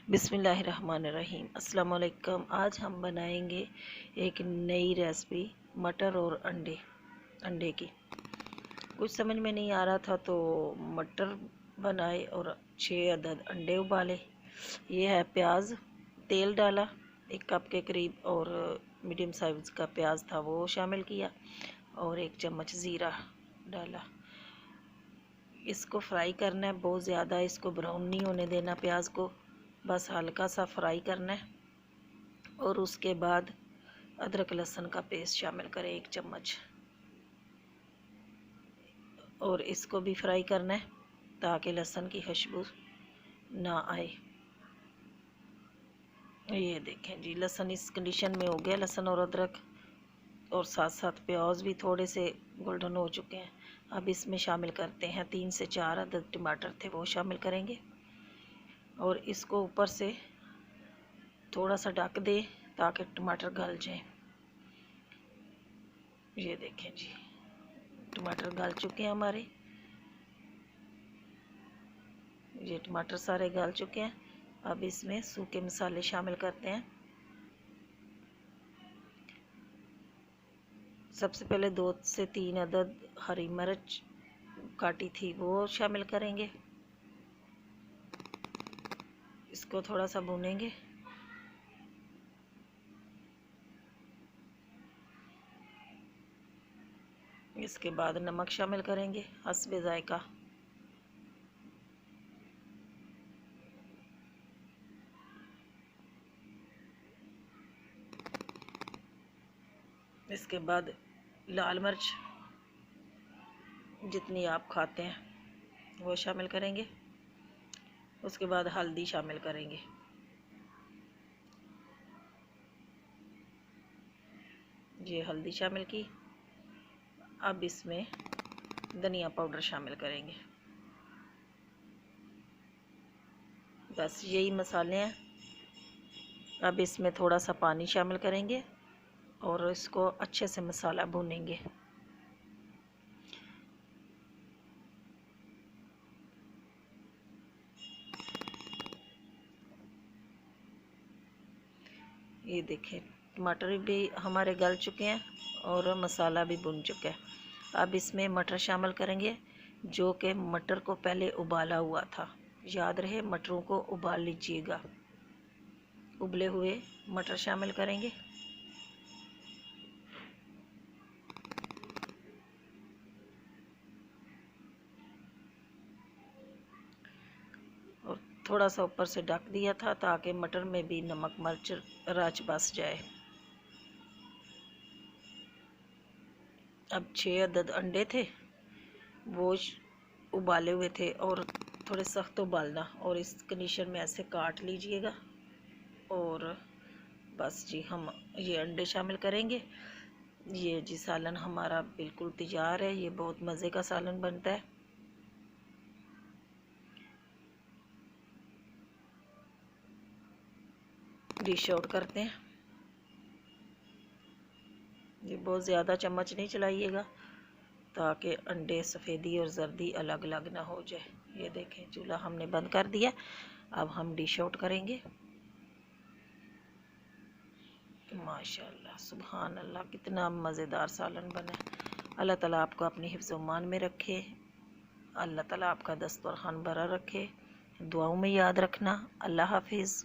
बिस्मिल्लाहिर्रहमानिर्रहीम। अस्सलाम वालेकुम। आज हम बनाएंगे एक नई रेसिपी मटर और अंडे की। कुछ समझ में नहीं आ रहा था तो मटर बनाए और 6 अदद अंडे उबाले। ये है प्याज, तेल डाला 1 कप के करीब और मीडियम साइज़ का प्याज था वो शामिल किया और 1 चम्मच ज़ीरा डाला। इसको फ्राई करना है, बहुत ज़्यादा इसको ब्राउन नहीं होने देना प्याज को, बस हल्का सा फ्राई करना है। और उसके बाद अदरक लहसुन का पेस्ट शामिल करें 1 चम्मच और इसको भी फ्राई करना है ताकि लहसुन की खुशबू ना आए। ये देखें जी, लहसुन इस कंडीशन में हो गया, लहसुन और अदरक और साथ साथ प्याज भी थोड़े से गोल्डन हो चुके हैं। अब इसमें शामिल करते हैं 3 से 4 अदद टमाटर थे वो शामिल करेंगे और इसको ऊपर से थोड़ा सा ढक दें ताकि टमाटर गल जाए। ये देखें जी, टमाटर गल चुके हैं हमारे, ये टमाटर सारे गल चुके हैं। अब इसमें सूखे मसाले शामिल करते हैं। सबसे पहले 2 से 3 अदद हरी मिर्च काटी थी वो शामिल करेंगे। इसको थोड़ा सा भूनेंगे। इसके बाद नमक शामिल करेंगे हस्बे जायका। इसके बाद लाल मिर्च जितनी आप खाते हैं वो शामिल करेंगे। उसके बाद हल्दी शामिल करेंगे। ये हल्दी शामिल की। अब इसमें धनिया पाउडर शामिल करेंगे। बस यही मसाले हैं। अब इसमें थोड़ा सा पानी शामिल करेंगे और इसको अच्छे से मसाला भूनेंगे। ये देखें, टमाटर भी हमारे गल चुके हैं और मसाला भी भुन चुका है। अब इसमें मटर शामिल करेंगे जो कि मटर को पहले उबाला हुआ था। याद रहे मटरों को उबाल लीजिएगा। उबले हुए मटर शामिल करेंगे और थोड़ा सा ऊपर से ढक दिया था ताकि मटर में भी नमक मिर्च रच बस जाए। अब 6 अदद अंडे थे वो उबाले हुए थे और थोड़े सख्त उबालना और इस कंडीशन में ऐसे काट लीजिएगा। और बस जी, हम ये अंडे शामिल करेंगे। ये जी सालन हमारा बिल्कुल तैयार है। ये बहुत मज़े का सालन बनता है। डिश आउट करते हैं। ये बहुत ज़्यादा चम्मच नहीं चलाइएगा ताकि अंडे सफ़ेदी और जर्दी अलग अलग ना हो जाए। ये देखें, चूल्हा हमने बंद कर दिया। अब हम डिश आउट करेंगे। माशाल्लाह, सुभान अल्लाह, कितना मज़ेदार सालन बना है। अल्लाह ताला आपको अपनी हिफ्ज़ मान में रखे। अल्लाह ताला आपका दस्तरखान भरा रखे। दुआओं में याद रखना। अल्लाह हाफिज़।